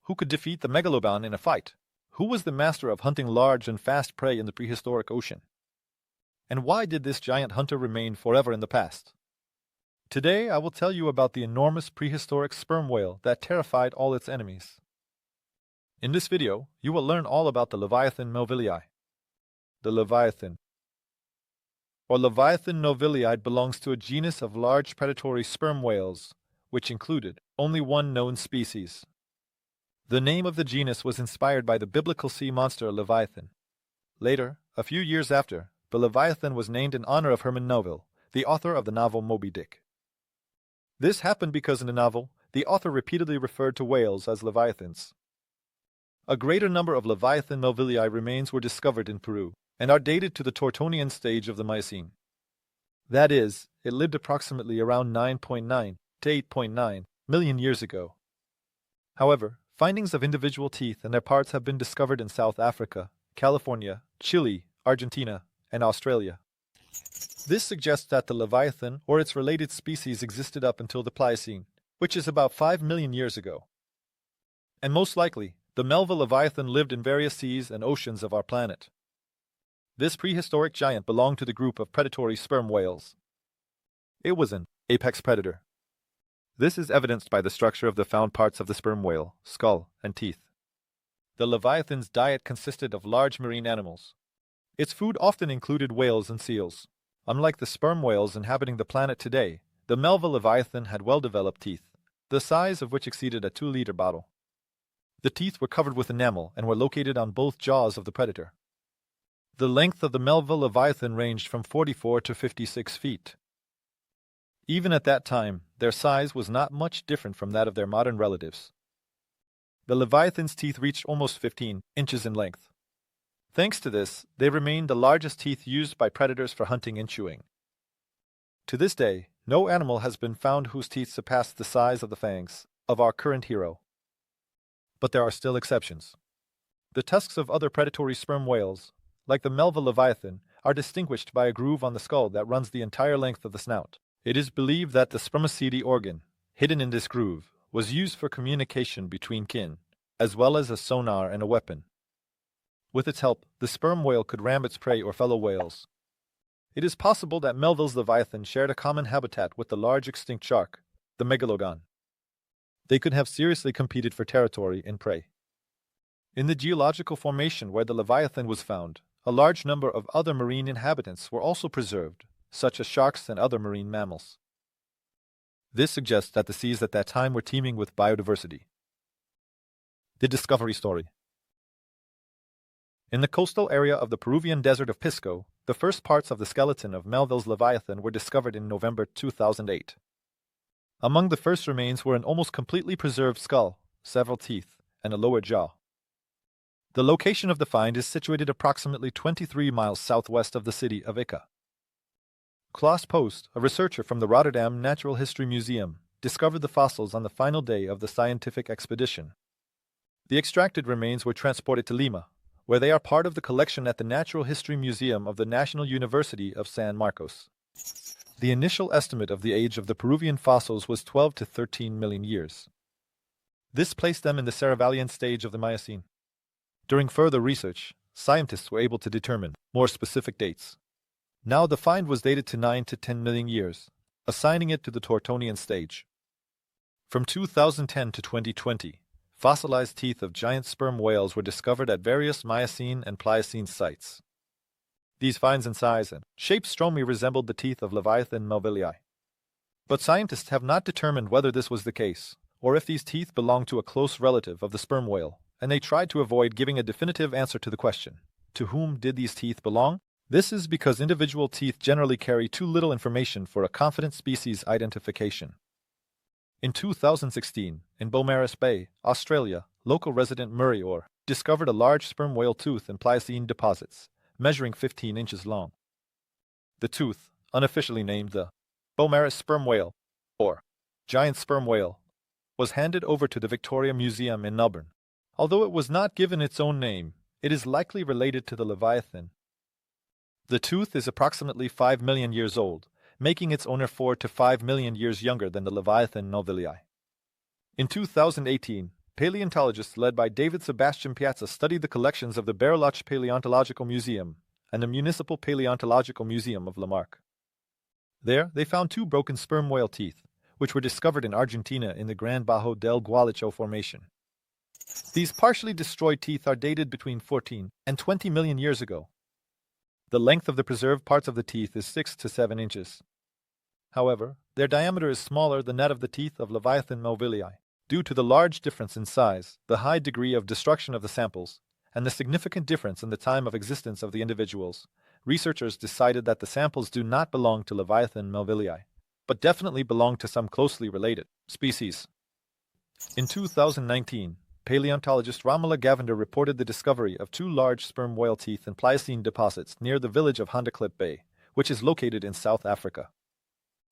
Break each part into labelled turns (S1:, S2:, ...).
S1: Who could defeat the Megalodon in a fight? Who was the master of hunting large and fast prey in the prehistoric ocean? And why did this giant hunter remain forever in the past? Today I will tell you about the enormous prehistoric sperm whale that terrified all its enemies. In this video, you will learn all about the Leviathan melvillei. The Leviathan, or Leviathan melvillei, belongs to a genus of large predatory sperm whales, which included only one known species. The name of the genus was inspired by the biblical sea monster Leviathan. Later, a few years after, the Leviathan was named in honor of Herman Melville, the author of the novel Moby Dick. This happened because in the novel, the author repeatedly referred to whales as leviathans. A greater number of Leviathan melvillei remains were discovered in Peru, and are dated to the Tortonian stage of the Miocene. That is, it lived approximately around 9.9 to 8.9 million years ago. However, findings of individual teeth and their parts have been discovered in South Africa, California, Chile, Argentina, and Australia. This suggests that the Leviathan or its related species existed up until the Pliocene, which is about 5 million years ago. And most likely, the Melville Leviathan lived in various seas and oceans of our planet. This prehistoric giant belonged to the group of predatory sperm whales. It was an apex predator. This is evidenced by the structure of the found parts of the sperm whale, skull, and teeth. The Leviathan's diet consisted of large marine animals. Its food often included whales and seals. Unlike the sperm whales inhabiting the planet today, the Melville Leviathan had well-developed teeth, the size of which exceeded a 2-liter bottle. The teeth were covered with enamel and were located on both jaws of the predator. The length of the Melville Leviathan ranged from 44 to 56 feet. Even at that time, their size was not much different from that of their modern relatives. The Leviathan's teeth reached almost 15 inches in length. Thanks to this, they remained the largest teeth used by predators for hunting and chewing. To this day, no animal has been found whose teeth surpass the size of the fangs of our current hero. But there are still exceptions. The tusks of other predatory sperm whales, like the Melville Leviathan, are distinguished by a groove on the skull that runs the entire length of the snout. It is believed that the spermaceti organ, hidden in this groove, was used for communication between kin, as well as a sonar and a weapon. With its help, the sperm whale could ram its prey or fellow whales. It is possible that Melville's Leviathan shared a common habitat with the large extinct shark, the Megalodon. They could have seriously competed for territory and prey. In the geological formation where the Leviathan was found, a large number of other marine inhabitants were also preserved, such as sharks and other marine mammals. This suggests that the seas at that time were teeming with biodiversity. The discovery story. In the coastal area of the Peruvian desert of Pisco, the first parts of the skeleton of Melville's Leviathan were discovered in November 2008. Among the first remains were an almost completely preserved skull, several teeth, and a lower jaw. The location of the find is situated approximately 23 miles southwest of the city of Ica. Klaas Post, a researcher from the Rotterdam Natural History Museum, discovered the fossils on the final day of the scientific expedition. The extracted remains were transported to Lima, where they are part of the collection at the Natural History Museum of the National University of San Marcos. The initial estimate of the age of the Peruvian fossils was 12 to 13 million years. This placed them in the Cerevallian stage of the Miocene. During further research, scientists were able to determine more specific dates. Now the find was dated to 9 to 10 million years, assigning it to the Tortonian stage. From 2010 to 2020, fossilized teeth of giant sperm whales were discovered at various Miocene and Pliocene sites. These finds in size and shape strongly resembled the teeth of Leviathan melvillei. But scientists have not determined whether this was the case, or if these teeth belonged to a close relative of the sperm whale, and they tried to avoid giving a definitive answer to the question, to whom did these teeth belong? This is because individual teeth generally carry too little information for a confident species identification. In 2016, in Beaumaris Bay, Australia, local resident Murray Orr discovered a large sperm whale tooth in Pliocene deposits, measuring 15 inches long. The tooth, unofficially named the Beaumaris sperm whale, or giant sperm whale, was handed over to the Victoria Museum in Melbourne. Although it was not given its own name, it is likely related to the Leviathan. The tooth is approximately 5 million years old, making its owner 4 to 5 million years younger than the Leviathan melvillei. In 2018, paleontologists led by David Sebastian Piazza studied the collections of the Bariloche Paleontological Museum and the Municipal Paleontological Museum of Lamarck. There, they found two broken sperm whale teeth, which were discovered in Argentina in the Gran Bajo del Gualecho Formation. These partially destroyed teeth are dated between 14 and 20 million years ago. The length of the preserved parts of the teeth is 6 to 7 inches. However, their diameter is smaller than that of the teeth of Leviathan melvillei, due to the large difference in size, the high degree of destruction of the samples, and the significant difference in the time of existence of the individuals. Researchers decided that the samples do not belong to Leviathan melvillei, but definitely belong to some closely related species. In 2019, paleontologist Romola Gavender reported the discovery of two large sperm whale teeth in Pliocene deposits near the village of Hondeklip Bay, which is located in South Africa.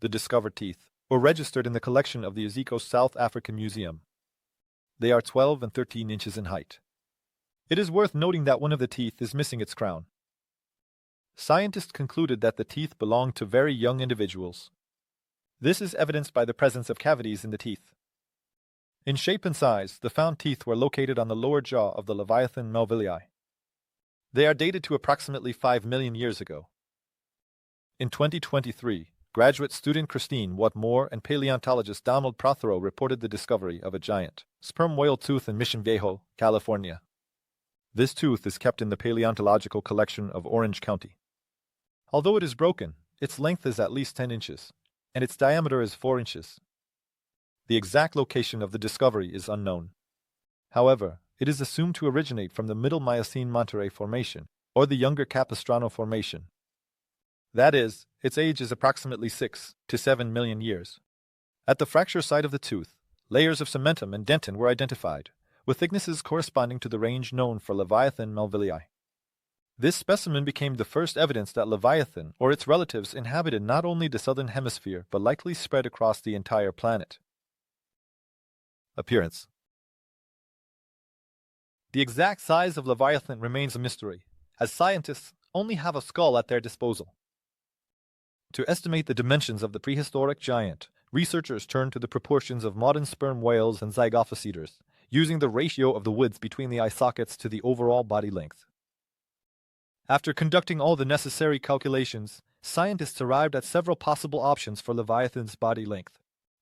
S1: The discovered teeth were registered in the collection of the Iziko South African Museum. They are 12 and 13 inches in height. It is worth noting that one of the teeth is missing its crown. Scientists concluded that the teeth belonged to very young individuals. This is evidenced by the presence of cavities in the teeth. In shape and size, the found teeth were located on the lower jaw of the Leviathan melvillei. They are dated to approximately 5 million years ago. In 2023, graduate student Christine Watmore and paleontologist Donald Prothero reported the discovery of a giant sperm whale tooth in Mission Viejo, California. This tooth is kept in the paleontological collection of Orange County. Although it is broken, its length is at least 10 inches, and its diameter is 4 inches. The exact location of the discovery is unknown. However, it is assumed to originate from the Middle Miocene Monterey Formation, or the Younger Capistrano Formation. That is, its age is approximately 6 to 7 million years. At the fracture site of the tooth, layers of cementum and dentin were identified, with thicknesses corresponding to the range known for Leviathan melvillei. This specimen became the first evidence that Leviathan or its relatives inhabited not only the southern hemisphere but likely spread across the entire planet. Appearance. The exact size of Leviathan remains a mystery, as scientists only have a skull at their disposal. To estimate the dimensions of the prehistoric giant, researchers turned to the proportions of modern sperm whales and zygophocetes, using the ratio of the width between the eye sockets to the overall body length. After conducting all the necessary calculations, scientists arrived at several possible options for Leviathan's body length.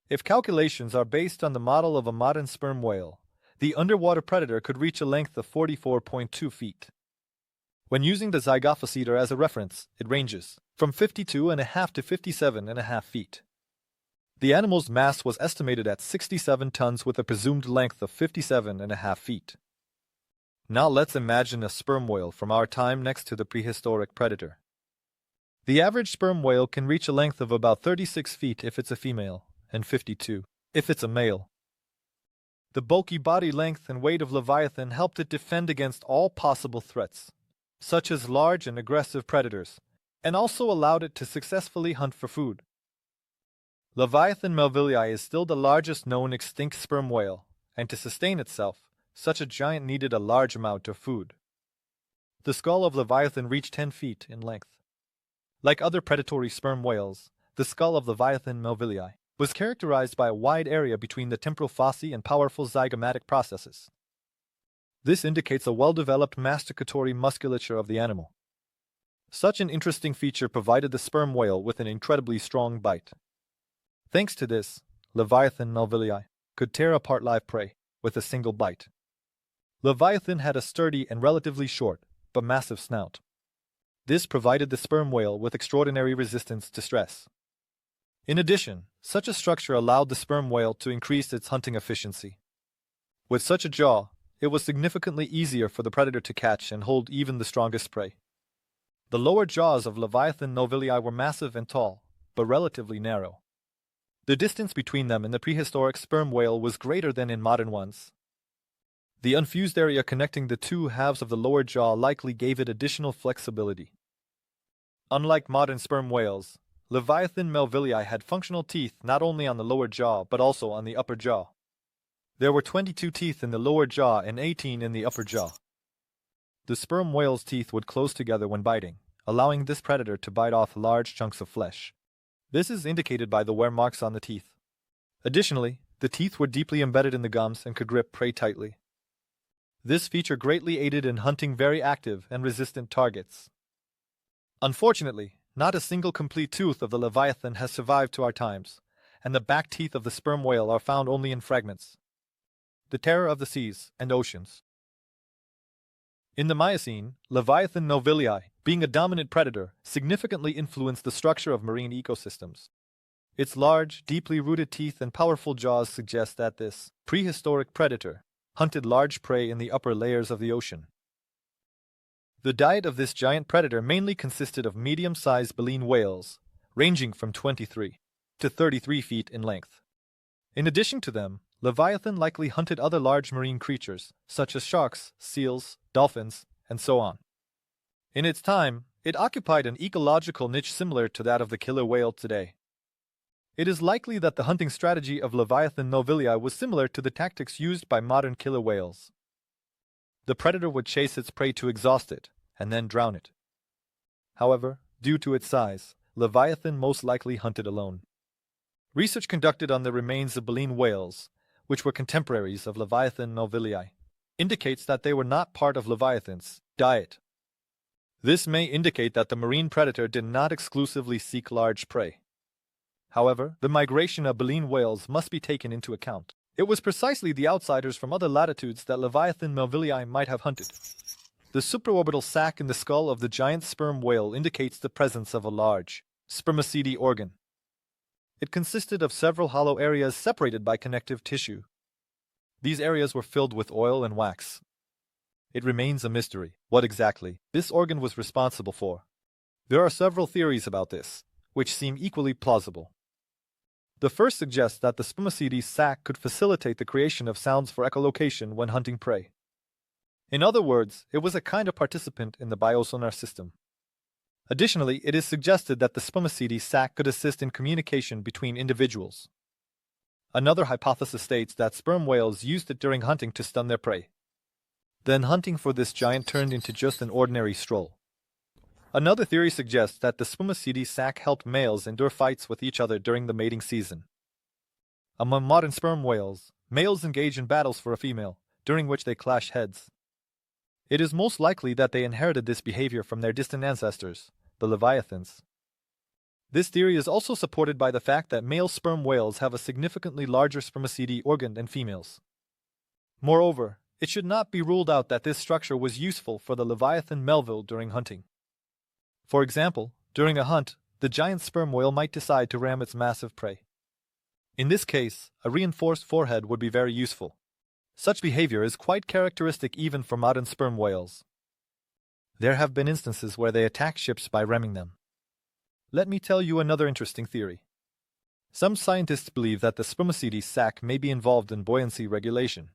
S1: If calculations are based on the model of a modern sperm whale, the underwater predator could reach a length of 44.2 feet. When using the zygophoceter as a reference, it ranges from 52.5 to 57.5 feet. The animal's mass was estimated at 67 tons with a presumed length of 57.5 feet. Now let's imagine a sperm whale from our time next to the prehistoric predator. The average sperm whale can reach a length of about 36 feet if it's a female, and 52 if it's a male. The bulky body length and weight of Leviathan helped it defend against all possible threats, such as large and aggressive predators, and also allowed it to successfully hunt for food. Leviathan melvillei is still the largest known extinct sperm whale, and to sustain itself, such a giant needed a large amount of food. The skull of Leviathan reached 10 feet in length. Like other predatory sperm whales, the skull of Leviathan melvillei was characterized by a wide area between the temporal fossae and powerful zygomatic processes. This indicates a well-developed masticatory musculature of the animal. Such an interesting feature provided the sperm whale with an incredibly strong bite. Thanks to this, Leviathan melvillei could tear apart live prey with a single bite. Leviathan had a sturdy and relatively short, but massive snout. This provided the sperm whale with extraordinary resistance to stress. In addition, such a structure allowed the sperm whale to increase its hunting efficiency. With such a jaw, it was significantly easier for the predator to catch and hold even the strongest prey. The lower jaws of Leviathan melvillei were massive and tall, but relatively narrow. The distance between them in the prehistoric sperm whale was greater than in modern ones. The unfused area connecting the two halves of the lower jaw likely gave it additional flexibility. Unlike modern sperm whales, Leviathan melvillei had functional teeth not only on the lower jaw but also on the upper jaw. There were 22 teeth in the lower jaw and 18 in the upper jaw. The sperm whale's teeth would close together when biting, allowing this predator to bite off large chunks of flesh. This is indicated by the wear marks on the teeth. Additionally, The teeth were deeply embedded in the gums and could grip prey tightly. This feature greatly aided in hunting very active and resistant targets. Unfortunately, not a single complete tooth of the Leviathan has survived to our times, and the back teeth of the sperm whale are found only in fragments. The terror of the seas and oceans. In the Miocene, Leviathan Melville, being a dominant predator, significantly influenced the structure of marine ecosystems. Its large, deeply rooted teeth and powerful jaws suggest that this prehistoric predator hunted large prey in the upper layers of the ocean. The diet of this giant predator mainly consisted of medium-sized baleen whales, ranging from 23 to 33 feet in length. In addition to them, Leviathan likely hunted other large marine creatures, such as sharks, seals, dolphins, and so on. In its time, it occupied an ecological niche similar to that of the killer whale today. It is likely that the hunting strategy of Leviathan Melville was similar to the tactics used by modern killer whales. The predator would chase its prey to exhaust it, and then drown it. However, due to its size, Leviathan most likely hunted alone. Research conducted on the remains of baleen whales, which were contemporaries of Leviathan Melville, indicates that they were not part of Leviathan's diet. This may indicate that the marine predator did not exclusively seek large prey. However, the migration of baleen whales must be taken into account. It was precisely the outsiders from other latitudes that Leviathan Melville might have hunted. The supraorbital sac in the skull of the giant sperm whale indicates the presence of a large spermaceti organ. It consisted of several hollow areas separated by connective tissue. These areas were filled with oil and wax. It remains a mystery what exactly this organ was responsible for. There are several theories about this, which seem equally plausible. The first suggests that the spermaceti sac could facilitate the creation of sounds for echolocation when hunting prey. In other words, it was a kind of participant in the biosonar system. Additionally, it is suggested that the spermaceti sac could assist in communication between individuals. Another hypothesis states that sperm whales used it during hunting to stun their prey. Then hunting for this giant turned into just an ordinary stroll. Another theory suggests that the spermaceti sac helped males endure fights with each other during the mating season. Among modern sperm whales, males engage in battles for a female, during which they clash heads. It is most likely that they inherited this behavior from their distant ancestors, the Leviathans. This theory is also supported by the fact that male sperm whales have a significantly larger spermaceti organ than females. Moreover, it should not be ruled out that this structure was useful for the Leviathan Melville during hunting. For example, during a hunt, the giant sperm whale might decide to ram its massive prey. In this case, a reinforced forehead would be very useful. Such behavior is quite characteristic even for modern sperm whales. There have been instances where they attack ships by ramming them. Let me tell you another interesting theory. Some scientists believe that the spermaceti sac may be involved in buoyancy regulation.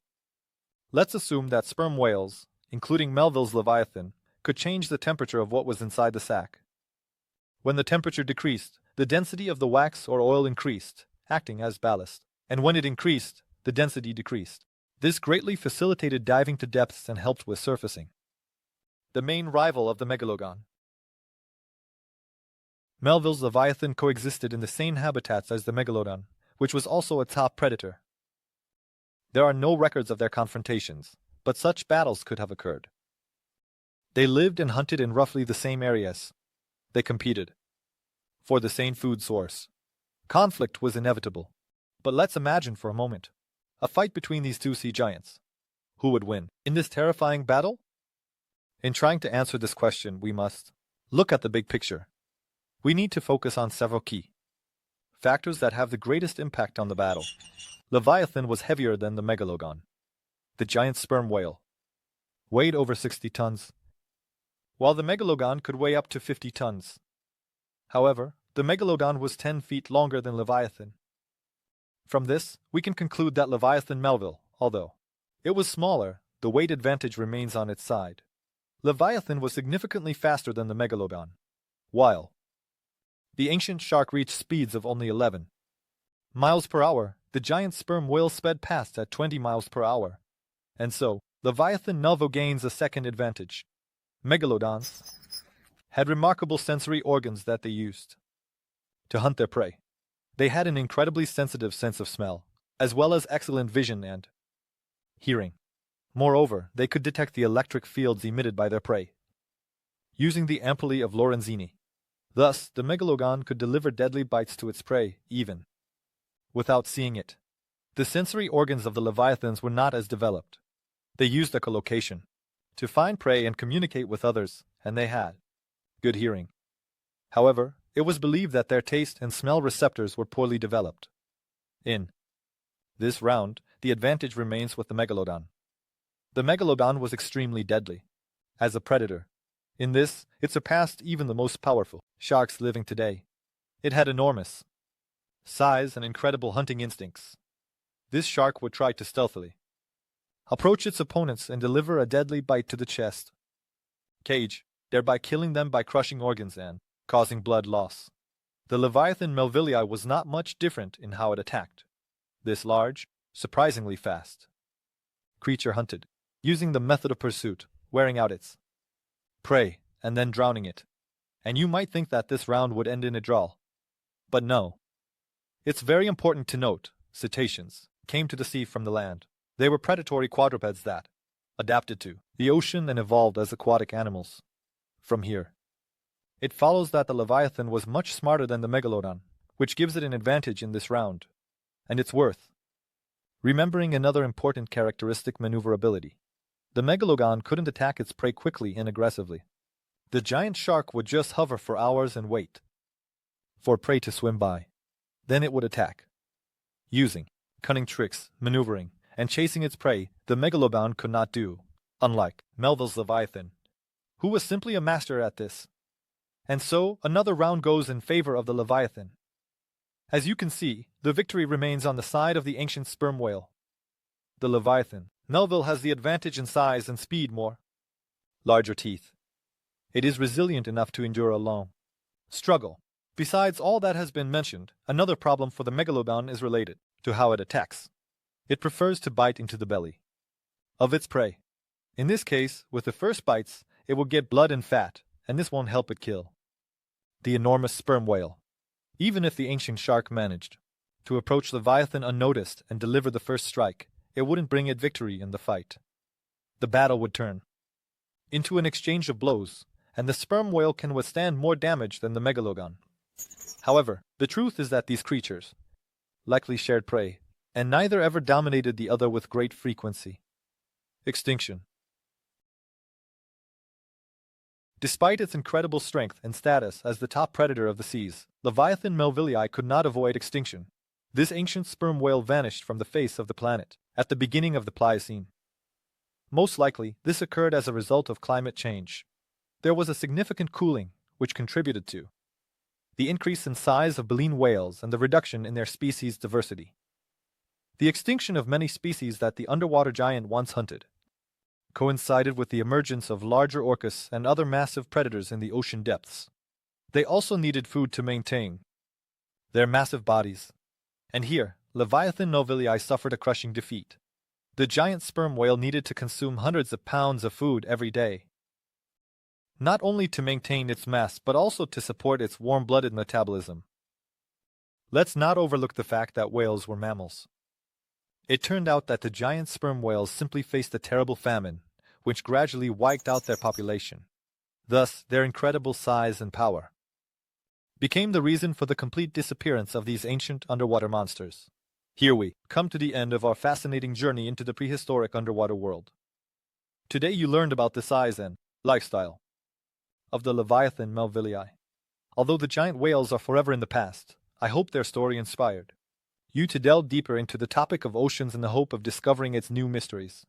S1: Let's assume that sperm whales, including Melville's Leviathan, could change the temperature of what was inside the sac. When the temperature decreased, the density of the wax or oil increased, acting as ballast, and when it increased, the density decreased. This greatly facilitated diving to depths and helped with surfacing. The main rival of the Megalodon. Melville's Leviathan coexisted in the same habitats as the Megalodon, which was also a top predator. There are no records of their confrontations, but such battles could have occurred. They lived and hunted in roughly the same areas. They competed for the same food source. Conflict was inevitable. But let's imagine for a moment a fight between these two sea giants. Who would win in this terrifying battle? In trying to answer this question, we must look at the big picture. We need to focus on several key factors that have the greatest impact on the battle. Leviathan was heavier than the Megalodon. The giant sperm whale weighed over 60 tons, while the Megalodon could weigh up to 50 tons. However, the Megalodon was 10 feet longer than Leviathan. From this, we can conclude that Leviathan Melville, although it was smaller, the weight advantage remains on its side. Leviathan was significantly faster than the Megalodon, while the ancient shark reached speeds of only 11 miles per hour. The giant sperm whale sped past at 20 miles per hour. And so, Leviathan Melville gains a second advantage. Megalodons had remarkable sensory organs that they used to hunt their prey. They had an incredibly sensitive sense of smell, as well as excellent vision and hearing. Moreover, they could detect the electric fields emitted by their prey, using the ampli of Lorenzini. Thus, the Megalodon could deliver deadly bites to its prey, even without seeing it. The sensory organs of the Leviathans were not as developed. They used echolocation to find prey and communicate with others, and they had good hearing. However, it was believed that their taste and smell receptors were poorly developed. In this round, the advantage remains with the Megalodon. The Megalodon was extremely deadly as a predator. In this, it surpassed even the most powerful sharks living today. It had enormous size and incredible hunting instincts. This shark would try to stealthily approach its opponents and deliver a deadly bite to the chest, cage, thereby killing them by crushing organs and causing blood loss. The Leviathan Melville was not much different in how it attacked. This large, surprisingly fast creature hunted, using the method of pursuit, wearing out its prey and then drowning it. And you might think that this round would end in a draw. But no. It's very important to note, cetaceans came to the sea from the land. They were predatory quadrupeds that adapted to the ocean and evolved as aquatic animals. From here, it follows that the Leviathan was much smarter than the Megalodon, which gives it an advantage in this round. And it's worth remembering another important characteristic: maneuverability. The Megalodon couldn't attack its prey quickly and aggressively. The giant shark would just hover for hours and wait for prey to swim by. Then it would attack. Using cunning tricks, maneuvering, and chasing its prey, the Megalodon could not do, unlike Melville's Leviathan, who was simply a master at this. And so, another round goes in favor of the Leviathan. As you can see, the victory remains on the side of the ancient sperm whale. The Leviathan, Melville, has the advantage in size and speed, more larger teeth. It is resilient enough to endure a long struggle. Besides all that has been mentioned, another problem for the Megalodon is related to how it attacks. It prefers to bite into the belly of its prey. In this case, with the first bites, it will get blood and fat, and this won't help it kill the enormous sperm whale. Even if the ancient shark managed to approach Leviathan unnoticed and deliver the first strike, it wouldn't bring it victory in the fight. The battle would turn into an exchange of blows, and the sperm whale can withstand more damage than the Megalodon. However, the truth is that these creatures likely shared prey, and neither ever dominated the other with great frequency. Extinction. Despite its incredible strength and status as the top predator of the seas, Leviathan Melville could not avoid extinction. This ancient sperm whale vanished from the face of the planet at the beginning of the Pliocene. Most likely, this occurred as a result of climate change. There was a significant cooling, which contributed to the increase in size of baleen whales and the reduction in their species diversity. The extinction of many species that the underwater giant once hunted coincided with the emergence of larger orcas and other massive predators in the ocean depths. They also needed food to maintain their massive bodies. And here, Leviathan Melville suffered a crushing defeat. The giant sperm whale needed to consume hundreds of pounds of food every day, not only to maintain its mass but also to support its warm-blooded metabolism. Let's not overlook the fact that whales were mammals. It turned out that the giant sperm whales simply faced a terrible famine, which gradually wiped out their population. Thus, their incredible size and power became the reason for the complete disappearance of these ancient underwater monsters. Here we come to the end of our fascinating journey into the prehistoric underwater world. Today you learned about the size and lifestyle of the Leviathan Melville. Although the giant whales are forever in the past, I hope their story inspired you to delve deeper into the topic of oceans in the hope of discovering its new mysteries.